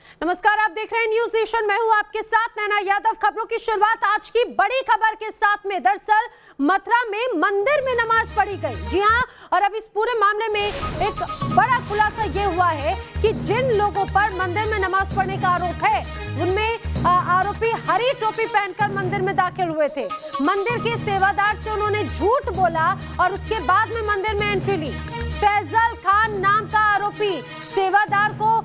नमस्कार, आप देख रहे हैं न्यूज नेशन। मैं हूं आपके साथ नैना यादव। खबरों की शुरुआत आज की बड़ी खबर के साथ में। दरअसल मथुरा में मंदिर में नमाज पढ़ी गई। जी हां, और अब इस पूरे मामले में एक बड़ा खुलासा ये हुआ है कि जिन लोगों पर मंदिर में नमाज पढ़ने का आरोप है, उनमें आरोपी हरी टोपी पहनकर मंदिर में दाखिल हुए थे। मंदिर के सेवादार से उन्होंने झूठ बोला और उसके बाद में मंदिर में एंट्री ली। फैजल खान नाम का आरोपी सेवादार को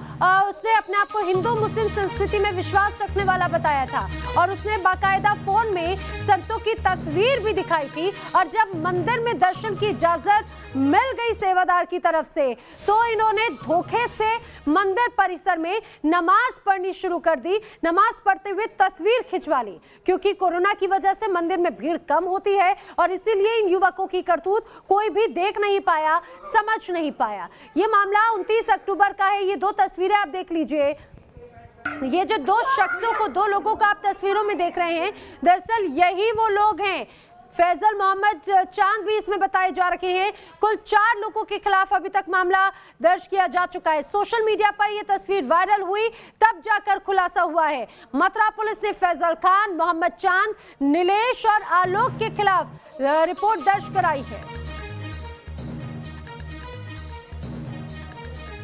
उसने अपने आप को हिंदू मुस्लिम संस्कृति में विश्वास रखने वाला बताया था और उसने बाकायदा फोन में संतों की तस्वीर भी दिखाई थी। और जब मंदिर में दर्शन की इजाजत मिल गई सेवादार की तरफ से, तो इन्होंने धोखे से मंदिर परिसर में नमाज पढ़नी शुरू कर दी। नमाज पढ़ते हुए तस्वीर खिंचवा ली, क्योंकि कोरोना की वजह से मंदिर में भीड़ कम होती है और इसीलिए इन युवकों की करतूत कोई भी देख नहीं पाया, समझ नहीं पाया। ये मामला 29 अक्टूबर का है। ये दो तस्वीरें आप देख लीजिए। ये जो दो लोगों को आप तस्वीरों में देख रहे हैं, दरअसल यही वो लोग हैं। फैजल मोहम्मद चांद भी इसमें बताए जा रहे हैं। कुल 4 लोगों के खिलाफ अभी तक मामला दर्ज किया जा चुका है। सोशल मीडिया पर यह तस्वीर वायरल हुई, तब जाकर खुलासा हुआ है। मथुरा पुलिस ने फैजल खान, मोहम्मद चांद, नीलेश और आलोक के खिलाफ रिपोर्ट दर्ज कराई है।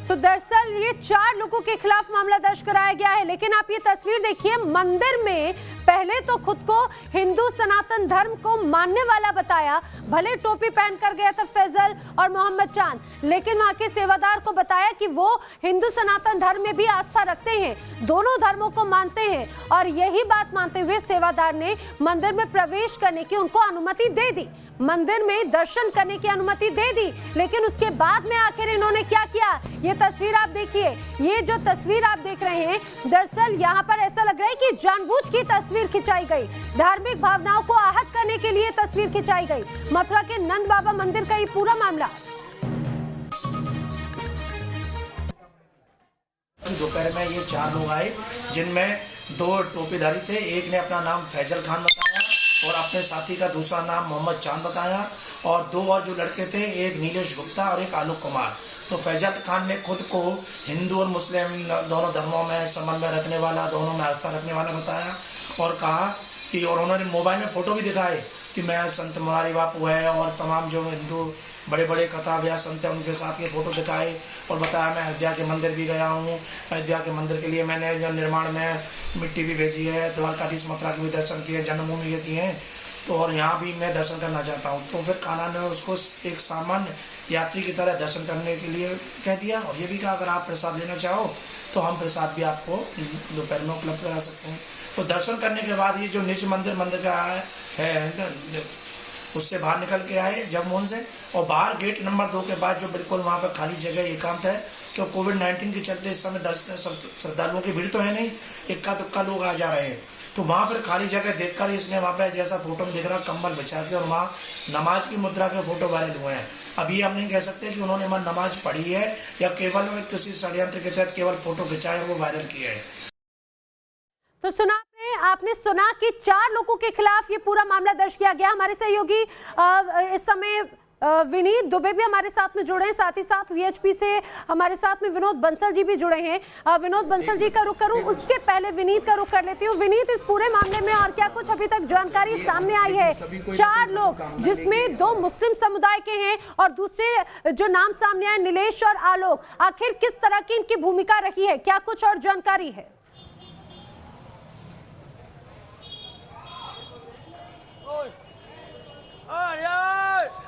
तो दरअसल ये 4 लोगों के खिलाफ मामला दर्ज कराया गया है। लेकिन आप ये तस्वीर देखिए, मंदिर में पहले तो खुद को हिंदू सनातन धर्म को मानने वाला बताया, भले टोपी पहनकर गया था फैजल और मोहम्मद चांद, लेकिन वहां के सेवादार को बताया कि वो हिंदू सनातन धर्म में भी आस्था रखते हैं, दोनों धर्मों को मानते हैं। और यही बात मानते हुए सेवादार ने मंदिर में प्रवेश करने की उनको अनुमति दे दी, मंदिर में दर्शन करने की अनुमति दे दी। लेकिन उसके बाद में आखिर इन्होंने क्या किया, ये तस्वीर आप देखिए। ये जो तस्वीर आप देख रहे हैं, दरअसल यहाँ पर ऐसा लग रहा है कि जानबूझ की तस्वीर खिंचाई गई, धार्मिक भावनाओं को आहत करने के लिए तस्वीर खिंचाई गई। मथुरा के नंद बाबा मंदिर का ये पूरा मामला। दोपहर में ये 4 लोग आए, जिनमें 2 टोपीधारी थे। एक ने अपना नाम फैजल खान बताया और अपने साथी का दूसरा नाम मोहम्मद चांद बताया, और 2 और जो लड़के थे, एक नीलेश गुप्ता और एक आलोक कुमार। तो फैजल खान ने खुद को हिंदू और मुस्लिम दोनों धर्मों में समन्वय रखने वाला, दोनों में आस्था रखने वाला बताया और कहा कि, और उन्होंने मोबाइल में फ़ोटो भी दिखाए कि मैं संत मुरारी बापू है और तमाम जो हिंदू बड़े बड़े कथा व्यास संत हैं उनके साथ ये फ़ोटो दिखाए और बताया मैं अयोध्या के मंदिर भी गया हूँ, अयोध्या के मंदिर के लिए मैंने जो निर्माण में मिट्टी भी भेजी है, द्वारकाधीश मथुरा के भी दर्शन किए, जन्मभूमि के किए हैं, तो और यहाँ भी मैं दर्शन करना चाहता हूँ। तो फिर कान्हा ने उसको एक सामान्य यात्री की तरह दर्शन करने के लिए कह दिया और ये भी कहा अगर आप प्रसाद लेना चाहो तो हम प्रसाद भी आपको दोपहर में उपलब्ध करा सकते हैं। तो दर्शन करने के बाद ये जो निज मंदिर का है उससे बाहर निकल के आए जगमोहन से, और बाहर गेट नंबर 2 के बाद जो बिल्कुल वहाँ पर खाली जगह एकांत है, क्योंकि कोविड-19 के चलते इस समय श्रद्धालुओं की भीड़ तो है नहीं, इक्का दुक्का लोग आ जा रहे हैं। तो वहाँ पर खाली जगह देखकर इसने वहाँ पे जैसा फोटो में दिख रहा कंबल बिछा के और वहाँ नमाज की मुद्रा के फोटो वायरल हुए हैं। अब ये हम नहीं कह सकते कि उन्होंने वहाँ नमाज पढ़ी है या केवल किसी षड्यंत्र के तहत केवल फोटो खिंचाए और वो वायरल किया है। तो सुना आपने सुना कि 4 लोगों के खिलाफ ये पूरा मामला दर्ज किया गया। हमारे सहयोगी इस समय विनीत दुबे भी हमारे साथ में जुड़े हैं, साथ ही साथ वीएचपी से हमारे साथ में विनोद बंसल जी भी जुड़े हैं। विनोद बंसल जी का रुख करूं, उसके पहले विनीत का रुख कर लेती हूँ। विनीत, इस पूरे मामले में और क्या कुछ अभी तक जानकारी सामने आई है? 4 लोग, जिसमें 2 मुस्लिम समुदाय के हैं और दूसरे जो नाम सामने आए नीलेश और आलोक, आखिर किस तरह की इनकी भूमिका रही है, क्या कुछ और जानकारी है?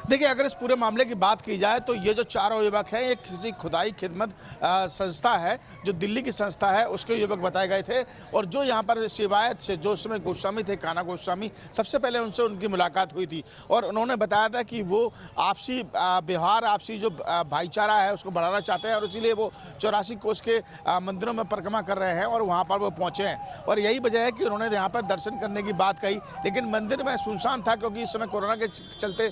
देखिए, अगर इस पूरे मामले की बात की जाए तो ये जो 4 युवक हैं, ये किसी खुदाई खिदमत संस्था है जो दिल्ली की संस्था है, उसके युवक बताए गए थे। और जो यहाँ पर शिवायत से जो समय गोस्वामी थे, कान्हा गोस्वामी, सबसे पहले उनसे उनकी मुलाकात हुई थी और उन्होंने बताया था कि वो आपसी व्यवहार, आपसी जो भाईचारा है उसको बढ़ाना चाहते हैं और इसीलिए वो 84 कोस के मंदिरों में परिक्रमा कर रहे हैं और वहाँ पर वो पहुँचे हैं। और यही वजह है कि उन्होंने यहाँ पर दर्शन करने की बात कही, लेकिन मंदिर में सुनसान था क्योंकि इस समय कोरोना के चलते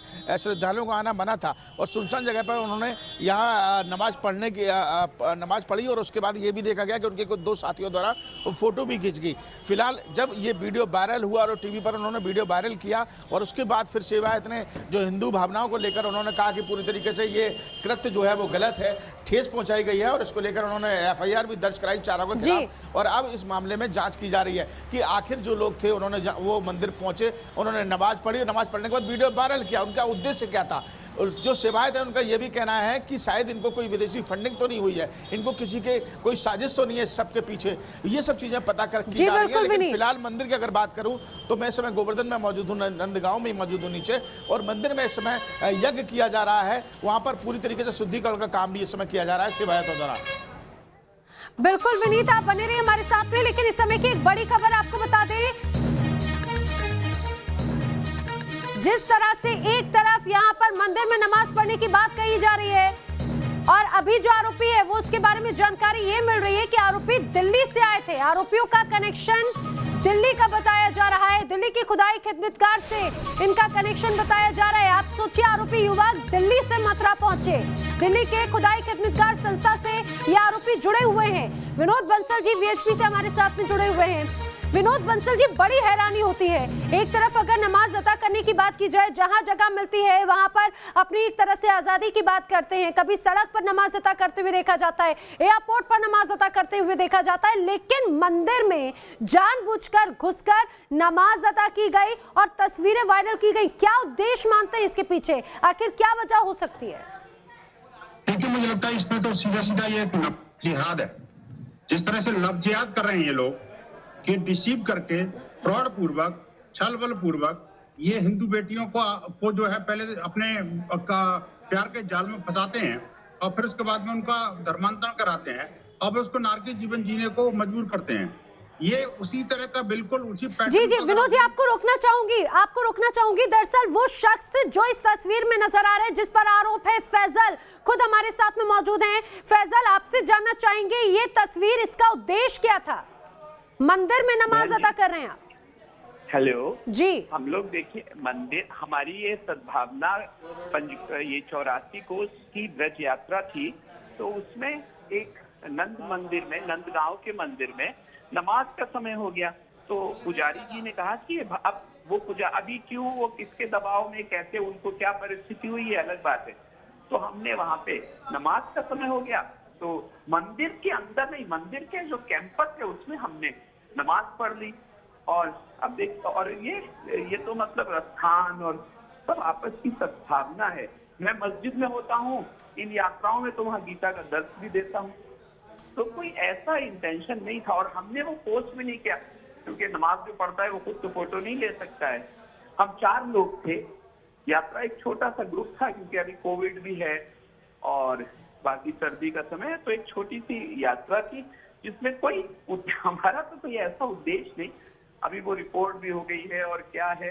श्रद्धालुओं का आना मना था और सुनसान जगह पर उन्होंने यहाँ नमाज पढ़ी और उसके बाद ये भी देखा गया कि उनके कुछ दो साथियों द्वारा वो फोटो भी खींच गई। फिलहाल जब ये वीडियो वायरल हुआ और टीवी पर उन्होंने वीडियो वायरल किया और उसके बाद फिर सेवायत ने जो हिंदू भावनाओं को लेकर उन्होंने कहा कि पूरी तरीके से ये कृत्य जो है वो गलत है, ठेस पहुंचाई गई है और इसको लेकर उन्होंने FIR भी दर्ज कराई चारों के खिलाफ। और अब इस मामले में जांच की जा रही है कि आखिर जो लोग थे उन्होंने वो मंदिर पहुंचे, उन्होंने नमाज पढ़ी, नमाज पढ़ने के बाद वीडियो वायरल किया, उनका उद्देश्य क्या था। और जो सेवायत है उनका ये भी कहना है कि शायद इनको कोई विदेशी फंडिंग तो नहीं हुई है, इनको किसी के कोई साजिश तो नहीं है सबके पीछे, ये सब चीजें पता कर की जा रही है। लेकिन फिलहाल मंदिर की अगर बात करूं तो मैं इस समय गोवर्धन में मौजूद हूँ, नंदगांव में मौजूद हूँ नीचे, और मंदिर में इस समय यज्ञ किया जा रहा है, वहां पर पूरी तरीके से शुद्धिकरण का काम भी इस समय किया जा रहा है सेवायतों द्वारा। बिल्कुल विनीत, आप बने रहिए हमारे साथ में। लेकिन इस समय की एक बड़ी खबर आपको बता दें, जिस तरह से एक तरफ यहाँ पर मंदिर में नमाज पढ़ने की बात कही जा रही है और अभी जो आरोपी है वो उसके बारे में जानकारी ये मिल रही है कि आरोपी दिल्ली से आए थे। आरोपियों का कनेक्शन दिल्ली का बताया जा रहा है, दिल्ली की खुदाई खिदमतगार से इनका कनेक्शन बताया जा रहा है। आप सोचिए, आरोपी युवक दिल्ली से मथुरा पहुंचे, दिल्ली के खुदाई खिदमतगार संस्था से ये आरोपी जुड़े हुए हैं। विनोद बंसल जी VHP से हमारे साथ में जुड़े हुए हैं। विनोद बंसल जी, बड़ी हैरानी होती है, एक तरफ अगर नमाज अदा करने की बात की जाए, जहां जगह मिलती है वहां पर अपनी एक तरह से आजादी की बात करते हैं, कभी सड़क पर नमाज अदा करते हुए देखा जाता है, एयरपोर्ट पर नमाज अदा करते हुए देखा जाता है, लेकिन मंदिर में जानबूझकर घुसकर नमाज अदा की गई और तस्वीरें वायरल की गई। क्या उद्देश्य मानते हैं इसके पीछे, आखिर क्या वजह हो सकती है? देखिए, मुझे लगता है इसमें तो सीधा सीधा ये एक जिहाद है। जिस तरह से लव जिहाद कर रहे हैं ये लोग कि डिसीव करके, फ्रॉड पूर्वक, छल बल पूर्वक ये हिंदू बेटियों को जो है पहले अपने प्यार के जाल में फंसाते हैं और फिर उसके बाद में उनका धर्मांतरण कराते हैं और फिर उसको नारकी जीवन जीने को मजबूर करते हैं। ये उसी तरह का बिल्कुल उसी पैटर्न। जी विनोद जी, आपको रोकना चाहूंगी। दरअसल वो शख्स जो इस तस्वीर में नजर आ रहा है, जिस पर आरोप है, फैजल खुद हमारे साथ में मौजूद हैं। फैजल, आपसे जानना चाहेंगे ये तस्वीर, इसका उद्देश्य क्या था? मंदिर में नमाज अदा कर रहे हैं आप? हेलो जी, हम लोग देखिए, मंदिर हमारी ये सद्भावना ये 84 कोस की ब्रज यात्रा थी, तो उसमें एक नंद मंदिर में, नंदगांव के मंदिर में नमाज का समय हो गया, तो पुजारी जी ने कहा कि अब वो अभी क्यों, वो किसके दबाव में, कैसे, उनको क्या परिस्थिति हुई, ये अलग बात है। तो हमने वहां पे नमाज का समय हो गया तो मंदिर के अंदर नहीं, मंदिर के जो कैंपस है उसमें हमने नमाज पढ़ ली। और अब देख, और ये तो मतलब स्थान और सब आपस की सद्भावना है। मैं मस्जिद में होता हूँ, इन यात्राओं में तो वहाँ गीता का दर्श भी देता हूँ, तो कोई ऐसा इंटेंशन नहीं था। और हमने वो पोस्ट भी नहीं किया, क्योंकि नमाज जो पढ़ता है वो खुद तो फोटो नहीं ले सकता है। हम 4 लोग थे, यात्रा एक छोटा सा ग्रुप था, क्योंकि अभी कोविड भी है और बाकी सर्दी का समय है, तो एक छोटी सी यात्रा थी जिसमें कोई हमारा तो कोई ऐसा उद्देश्य नहीं। अभी वो रिपोर्ट भी हो गई है और क्या है।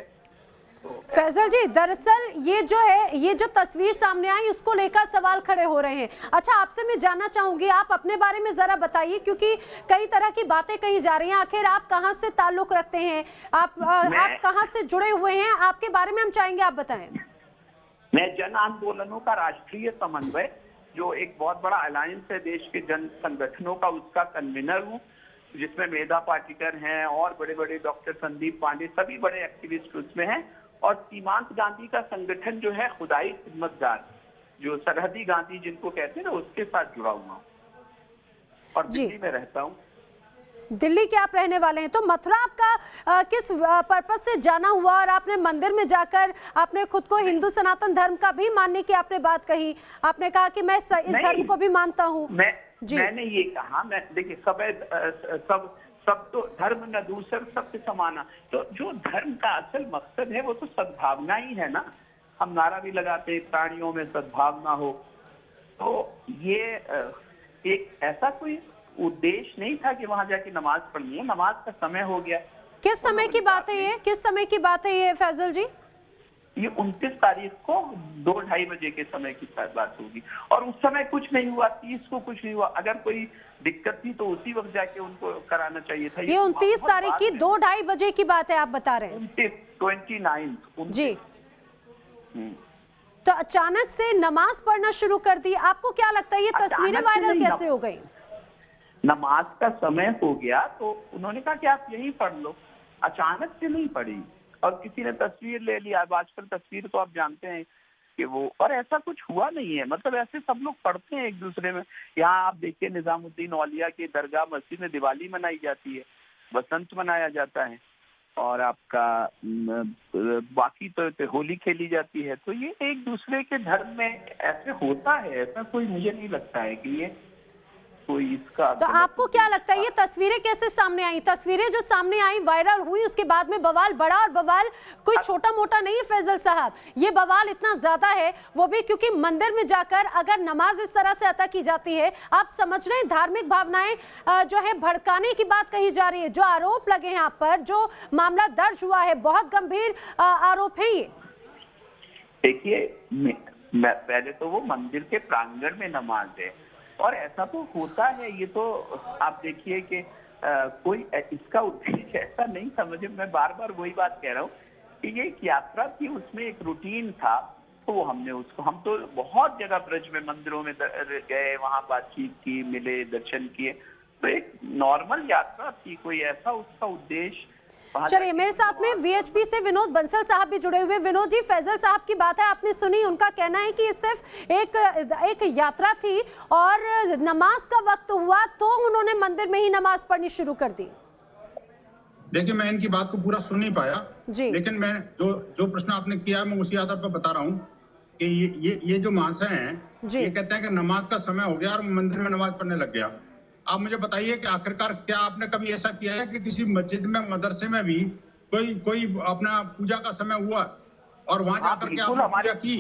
तो फैजल जी, दरअसल ये जो तस्वीर सामने आई उसको लेकर सवाल खड़े हो रहे हैं। अच्छा, आपसे मैं जानना चाहूंगी, आप अपने बारे में जरा बताइए, क्योंकि कई तरह की बातें कही जा रही हैं। आखिर आप कहां से ताल्लुक रखते हैं, आप कहां से जुड़े हुए हैं, आपके बारे में हम चाहेंगे आप बताएं। मैं जन आंदोलनों का राष्ट्रीय समन्वय, जो एक बहुत बड़ा अलायंस है देश के जन संगठनों का, उसका कन्वीनर हूँ, जिसमें मेधा पाटिकर हैं और बड़े बड़े डॉक्टर संदीप पांडे, सभी बड़े एक्टिविस्ट उसमें हैं। और सीमांत गांधी का संगठन जो है खुदाई खिदमतगार, जो सरहदी गांधी जिनको कहते हैं ना, उसके साथ जुड़ा हुआ हूँ और दिल्ली में रहता हूँ। दिल्ली के आप रहने वाले हैं, तो मथुरा आपका किस पर्पस से जाना हुआ? और आपने मंदिर में जाकर आपने खुद को हिंदू सनातन धर्म का भी मानने की आपने बात कही, आपने कहा कि मैं इस धर्म को भी मानता हूँ। मैंने ये कहा, मैं देखिए, सब तो धर्म न दूसर सबसे समाना, तो जो धर्म का असल मकसद है वो तो सद्भावना ही है ना। हम नारा भी लगाते हैं, प्राणियों में सद्भावना हो, तो ये एक ऐसा कोई उद्देश्य नहीं था कि वहां जाके नमाज पढ़नी है। नमाज का समय हो गया। किस समय की बात है ये, किस समय की बात है ये फैजल जी? ये 29 तारीख को 2-2:30 बजे के समय की बात होगी, और उस समय कुछ नहीं हुआ, 30 को कुछ नहीं हुआ। अगर कोई दिक्कत थी तो उसी वक्त जाके उनको कराना चाहिए था। ये 29 तारीख की 2-2:30 बजे की बात है आप बता रहे हैं? 29 जी। तो अचानक से नमाज पढ़ना शुरू कर दी, आपको क्या लगता है ये तस्वीरें वायरल कैसे हो गई? नमाज का समय हो गया तो उन्होंने कहा कि आप यहीं पढ़ लो, अचानक से नहीं पढ़ी और किसी ने तस्वीर ले लिया। अब आजकल तस्वीर तो आप जानते हैं कि वो, और ऐसा कुछ हुआ नहीं है, मतलब ऐसे सब लोग पढ़ते हैं एक दूसरे में। यहाँ आप देखिए निजामुद्दीन औलिया की दरगाह मस्जिद में दिवाली मनाई जाती है, बसंत मनाया जाता है और आपका बाकी तो होली खेली जाती है। तो ये एक दूसरे के धर्म में ऐसे होता है, ऐसा कोई मुझे नहीं लगता है कि ये कोई इसका। तो आपको क्या लगता है ये तस्वीरें कैसे सामने आई? तस्वीरें जो सामने आई वायरल हुई, उसके बाद में बवाल बढ़ा, और बवाल कोई छोटा मोटा नहीं है फैजल साहब, ये बवाल इतना ज्यादा है वो भी क्योंकि मंदिर में जाकर अगर नमाज इस तरह से अदा की जाती है, आप समझ रहे हैं धार्मिक भावनाएं जो है भड़काने की बात कही जा रही है, जो आरोप लगे हैं आप पर, जो मामला दर्ज हुआ है, बहुत गंभीर आरोप है ये। देखिए पहले तो वो मंदिर के प्रांगण में नमाज है और ऐसा तो होता है, ये तो आप देखिए कि कोई इसका उद्देश्य ऐसा नहीं समझे। मैं बार बार वही बात कह रहा हूँ कि ये एक यात्रा थी, उसमें एक रूटीन था, तो वो हमने उसको, हम तो बहुत जगह ब्रज में मंदिरों में गए, वहां बातचीत की, मिले, दर्शन किए, तो एक नॉर्मल यात्रा थी, कोई ऐसा उसका उद्देश्य। चलिए मेरे साथ में वीएचपी से विनोद बंसल साहब भी जुड़े हुए। विनोद जी, फैजल साहब की बात है आपने सुनी, उनका कहना है कि ये सिर्फ एक यात्रा थी और नमाज का वक्त हुआ तो उन्होंने मंदिर में ही नमाज पढ़नी शुरू कर दी। देखिए मैं इनकी बात को पूरा सुन नहीं पाया जी, लेकिन मैं जो प्रश्न आपने किया मैं उसी आधार पर बता रहा हूँ कि ये जो महाशय हैं ये कहते हैं कि नमाज का समय हो गया और मंदिर में नमाज पढ़ने लग गया। आप मुझे बताइए कि आखिरकार क्या आपने कभी ऐसा किया है कि किसी मस्जिद में, मदरसे में भी कोई अपना पूजा का समय हुआ और वहां जाकर के आपने पूजा की?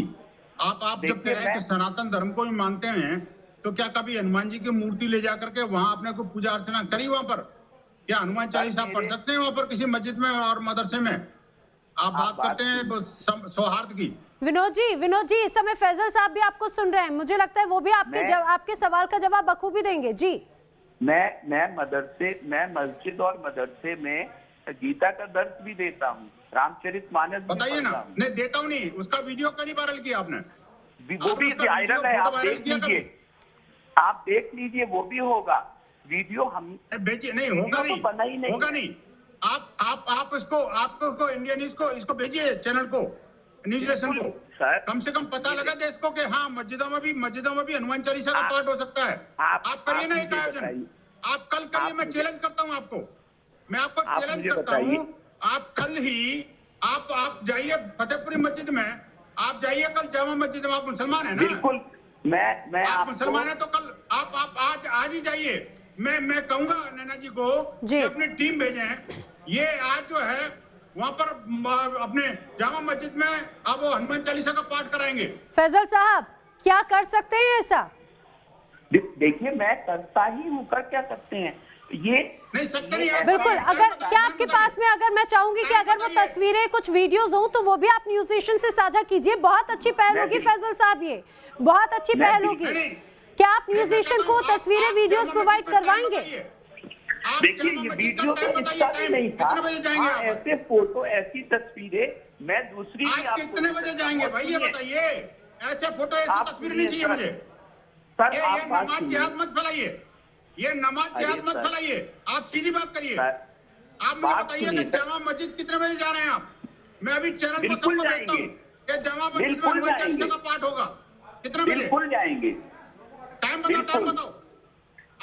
आप जब कह रहे हैं कि सनातन धर्म को भी मानते हैं तो क्या कभी हनुमान जी की मूर्ति ले जाकर के वहां आपने को पूजा अर्चना करी? वहां पर क्या हनुमान चालीसा पढ़ सकते हैं वहां पर किसी मस्जिद में और मदरसे में? आप बात करते हैं सौहार्द की। विनोद जी इस समय फैजल साहब भी आपको सुन रहे हैं, मुझे लगता है वो भी आपके सवाल का जवाब बखूबी देंगे। जी मैं मस्जिद और मदरसे में गीता का दर्श भी देता हूँ, रामचरितमानस बताइए ना। नहीं देता हूँ नहीं, उसका वीडियो क्यों नहीं वायरल किया आपने? वो भी वायरल है, आप देख लीजिए, आप देख लीजिए, वो भी होगा वीडियो। हम भेजिए, नहीं होगा नहीं, होगा नहीं। आप इसको इंडिया न्यूज को इसको भेजिए, चैनल को, न्यूज नेशन को, कम से कम पता लगा देश को कि हाँ मस्जिदों में भी हनुमान चालीसा का पाठ हो सकता है। आप करिए ना एक आयोजन, आप कल करिए, मैं चैलेंज करता हूँ आपको, मैं आपको चैलेंज करता हूँ। आप कल ही आप जाइए फतेहपुरी मस्जिद में, आप जाइए कल जामा मस्जिद में। आप मुसलमान है ना? बिल्कुल, मैं आप मुसलमान है तो कल आप आज ही जाइए। मैं कहूंगा नैना जी को कि अपनी टीम भेजें, ये आज जो है वहाँ पर अपने जामा मस्जिद में अब वो हनुमान चालीसा का पाठ कराएंगे। फैजल साहब क्या कर सकते हैं ऐसा? देखिए मैं करता ही हूँ, कर क्या सकते हैं, ये नहीं सकते नहीं। बिल्कुल, अगर क्या आपके पास में, अगर मैं चाहूंगी कि अगर वो तस्वीरें कुछ वीडियोस हो तो वो भी आप न्यूज नेशन से साझा कीजिए। बहुत अच्छी पहल होगी फैजल साहब, ये बहुत अच्छी पहल होगी। क्या आप न्यूज नेशन को तस्वीरें वीडियोस प्रोवाइड करवाएंगे? देखिए ये वीडियो तो इसका भी नहीं था, ऐसे फोटो, ऐसी तस्वीरें मैं दूसरी भी आप कितने बजे जाएंगे भाई ये बताइए? ऐसे फोटो, ऐसी तस्वीर नहीं चाहिए मुझे सर। ये नमाज जिहाद मत फैलाइए, ये नमाज जिहाद मत फैलाइए, आप सीधी बात करिए। आप मुझे बताइए कि जामा मस्जिद कितने बजे जा रहे हैं आप? मैं अभी चैनल को सबको देखता हूँ कि जामा मस्जिद में हनुमान चालीसा का पाठ होगा, कितने बजे? बिल्कुल जाएंगे। टाइम बताओ।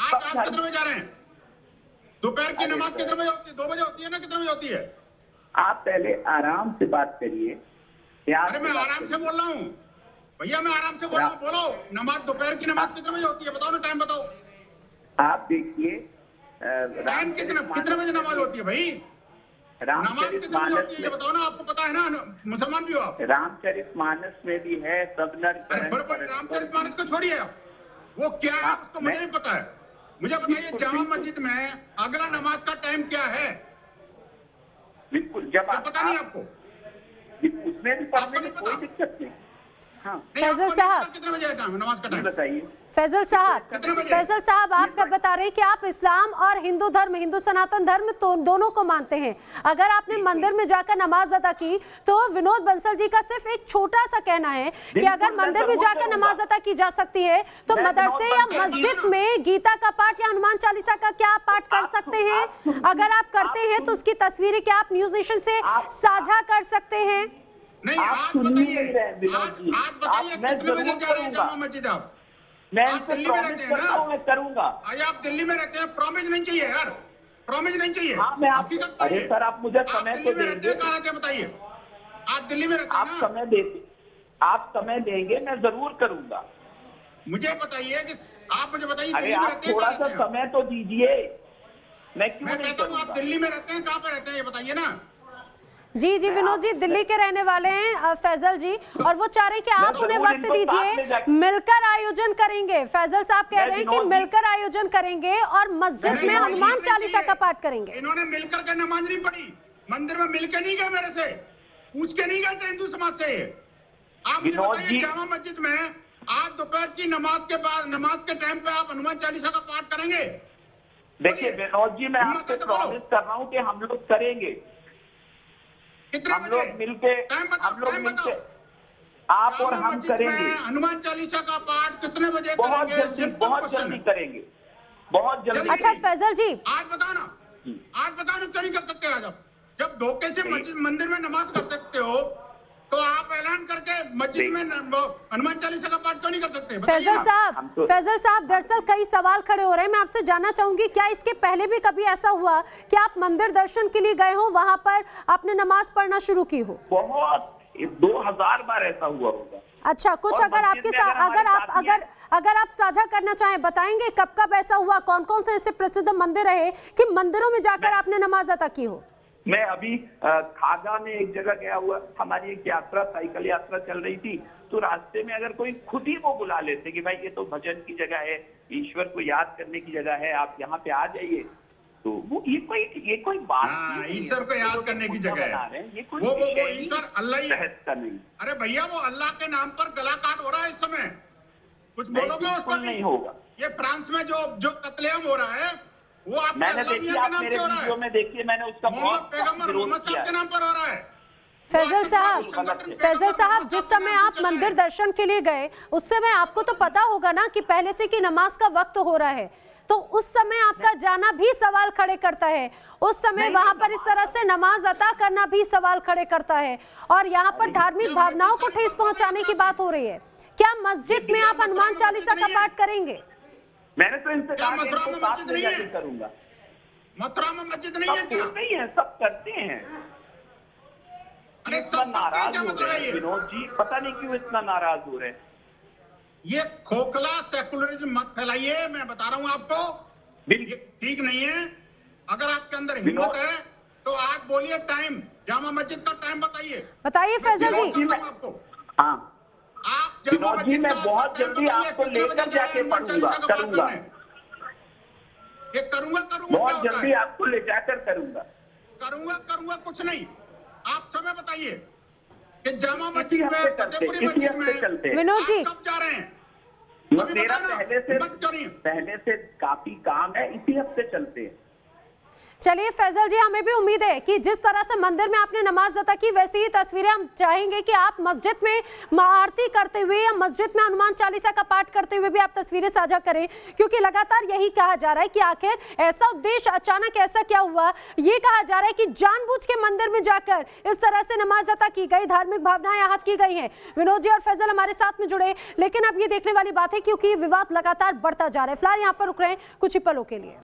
आज आप कितने बजे जा रहे हैं? दोपहर की नमाज कितने बजे होती है? 2 बजे होती है ना? कितने बजे होती है? आप पहले आराम से बात करिए। अरे मैं आराम से बोल रहा हूँ भैया, मैं आराम से बोल रहा हूँ। बोलो नमाज, दोपहर की नमाज कितने बजे होती है? बताओ ना, टाइम बताओ। आप देखिए टाइम कितने बजे नमाज होती है भाई? नमाज कितने बजे होती है ये बताओ ना, आपको पता है ना? मुसलमान भी हो आप। रामचरितमानस में भी है सब रामचरितमानस को छोड़िए, वो क्या है उसको मुझे नहीं पता है। मुझे बताइए जामा मस्जिद में अगला नमाज का टाइम क्या है? बिल्कुल, जब पता नहीं आपको? उसमें भी पढ़ने में कोई दिक्कत नहीं। हाँ फैजल साहब, कितने बजे है टाइम, नमाज का टाइम बताइए। फैजल साहब आप कब बता रहे हैं कि आप इस्लाम और हिंदू धर्म, हिंदू सनातन धर्म तो दोनों को मानते हैं। अगर आपने मंदिर में जाकर नमाज अदा की तो विनोद बंसल जी का सिर्फ एक छोटा सा कहना है कि अगर मंदिर में जाकर नमाज अदा की जा सकती है तो मदरसे या मस्जिद में गीता का पाठ या हनुमान चालीसा का क्या आप पाठ कर सकते हैं? अगर आप करते हैं तो उसकी तस्वीरें क्या आप न्यूज नेशन से साझा कर सकते हैं? नहीं, आप आज सुन बताइए, नहीं रहे विनोद जी। आज बताइए मैं कितने बजे जरूर जा रहे हैं करूंगा। जामा मस्जिद आप? मैं आप इनसे दिल्ली में प्रॉमिस रहते हैं करता ना? हूँ, मैं करूंगा। अरे आप दिल्ली में रहते हैं, प्रॉमिस नहीं चाहिए यार, प्रॉमिस नहीं चाहिए। हाँ मैं आप, हकीकत अरे बताइए। सर आप मुझे आप समय दिल्ली तो में रहते देंगे, हैं, कहाँ रहते हैं बताइए? आप दिल्ली में रहते हैं आप ना? समय देते, आप समय देंगे, मैं जरूर करूंगा। मुझे बताइए कि आप मुझे बताइए अरे दिल्ली में आप रहते हैं, थोड़ा कहाँ सा रहते हैं? समय तो दीजिए, मैं क्यों मैं नहीं कहता हूँ आप करूंगा। दिल्ली में रहते हैं, कहाँ पे रहते हैं ये बताइए ना? जी जी विनोद जी दिल्ली के रहने वाले हैं फैजल जी, और वो चाह रहे हैं कि आप उन्हें वक्त दीजिए, मिलकर आयोजन करेंगे। फैजल साहब कह रहे हैं कि मिलकर आयोजन करेंगे और मस्जिद में हनुमान चालीसा का पाठ करेंगे। इन्होंने मिलकर के नमाज नहीं पढ़ी, मंदिर में मिलकर नहीं गए, मेरे से पूछ के नहीं गए थे हिंदू समाज से। आप मुझे विनोद बताइए जी, जामा मस्जिद में आज दोपहर की नमाज के बाद, नमाज के टाइम पे आप हनुमान चालीसा का पाठ करेंगे? देखिए विनोद जी, मैं हिम्मत आपसे है तो बोलो। प्रॉमिस कर रहा हूँ कि हम लोग करेंगे, कितने हम बजे? लोग मिलके, टाइम बताओ, हम लोग टाइम मिलके, बताओ। आप और जामा हम मस्जिद करेंगे। में हनुमान चालीसा का पाठ कितने बजे बहुत करेंगे? जल्दी, सिंपल बहुत क्वेश्चन जल्दी है। करेंगे, बहुत जल्दी। अच्छा फैजल जी, आज बताओ ना, आज बताओ ना क्यों नहीं कर सकते? आज आप जब धोखे से मस्जिद मंदिर में नमाज कर सकते हो तो आप ऐलान करके मस्जिद में हनुमान चालीसा का पाठ क्यों नहीं कर सकते? बताइए फैजल ना। साहब दरअसल कई सवाल खड़े हो रहे हैं। मैं आपसे जानना चाहूंगी क्या इसके पहले भी कभी ऐसा हुआ कि आप मंदिर दर्शन के लिए गए हो, वहां पर आपने नमाज पढ़ना शुरू की हो? बहुत 2000 बार ऐसा हुआ होगा। अच्छा, कुछ और अगर मस्जिद आपके में साथ अगर हमारे साथ अगर आप साझा करना चाहें, बताएंगे कब कब ऐसा हुआ, कौन कौन से ऐसे प्रसिद्ध मंदिर रहे कि मंदिरों में जाकर आपने नमाज अदा की हो? मैं अभी खागा में एक जगह गया हुआ, हमारी एक यात्रा, साइकिल यात्रा चल रही थी, तो रास्ते में अगर कोई खुद ही वो बुला लेते कि भाई ये तो भजन की जगह है, ईश्वर को याद करने की जगह है, आप यहाँ पे आ जाइए, तो वो ये कोई बात हाँ, नहीं है। ईश्वर को याद करने की जगह बना है। रहे हैं, ये कोई वो विषय ही ईश्वर अल्लाह ही है। बहस का नहीं। अरे भैया वो अल्लाह के नाम पर गला काट हो रहा है इस समय, कुछ नहीं, बोलोगे उस बिल्कुल पर? नहीं होगा। ये फ्रांस में जो कत्लेआम हो रहा है वो आपके मैंने अल्लाह देखिए, मियां के आप नाम मेरे से हो रहा वीडियो है। में देखिए, मैंने उसका मोहम्मद बहुत पैगंबर विरोध मोहम्मद किया साहब के है। नाम पर हो रहा है। फैजल साहब जिस समय आप मंदिर दर्शन के लिए गए उस समय आपको तो पता होगा ना कि पहले से कि नमाज का वक्त हो रहा है, तो उस समय आपका जाना भी सवाल खड़े करता है। उस समय वहां पर इस तरह से नमाज अदा करना भी सवाल खड़े करता है, और यहाँ पर धार्मिक भावनाओं को ठेस पहुंचाने की बात हो रही है। क्या मस्जिद में आप हनुमान चालीसा का पाठ करेंगे? मैंने तो इनसे क्या कहा कि मथुरा इनको में साथ मस्जिद ले नहीं जाके है? करूंगा। मथुरा में मस्जिद नहीं है सब क्या? होते ही हैं, सब करते हैं। अरे इतना सब नाराज क्या हो मतलब रहे है हैं ये? विनोद जी, पता नहीं क्यों इतना नाराज हो रहे हैं। ये खोखला सेकुलरिज्म मत फैलाइए, मैं बता रहा हूँ आपको, ये ठीक नहीं है। अगर आपके अंदर हिम्मत है तो आज बोलिए टाइम, जामा मस्जिद का टाइम बताइए। बताइए फैजल जी। मैं आपको हाँ आप जामा विनोद जी, मस्जिद मैं का बहुत टाइम जल्दी बताइए, आपको कितने लेकर बजे जा रहे जाके हैं हनुमान पढ़ूंगा, चालीसा का पाठ करूंगा। करने? ये करूंगा बहुत क्या होता जल्दी है? आपको ले जाकर करूंगा। करूंगा कुछ नहीं। आप समय बताइए कि जामा इसी मस्जिद में, हफ्ते चलते, फतेहपुरी इसी मस्जिद हफ्ते में चलते हैं। विनोद जी, आप कब जा रहे हैं? अभी मेरा बताओ ना, पहले से काफी काम है, इसी हफ्ते चलते हैं। चलिए फैजल जी, हमें भी उम्मीद है कि जिस तरह से मंदिर में आपने नमाज अदा की वैसी ही तस्वीरें हम चाहेंगे कि आप मस्जिद में आरती करते हुए या मस्जिद में हनुमान चालीसा का पाठ करते हुए भी आप तस्वीरें साझा करें, क्योंकि लगातार यही कहा जा रहा है कि आखिर ऐसा उद्देश्य अचानक ऐसा क्या हुआ। ये कहा जा रहा है कि जानबूझ के मंदिर में जाकर इस तरह से नमाज अदा की गई, धार्मिक भावनाएं आहत की गई हैं। विनोद जी और फैजल हमारे साथ में जुड़े, लेकिन अब ये देखने वाली बात है क्योंकि विवाद लगातार बढ़ता जा रहा है। फिलहाल यहाँ पर रुक रहे हैं कुछ ही पलों के लिए।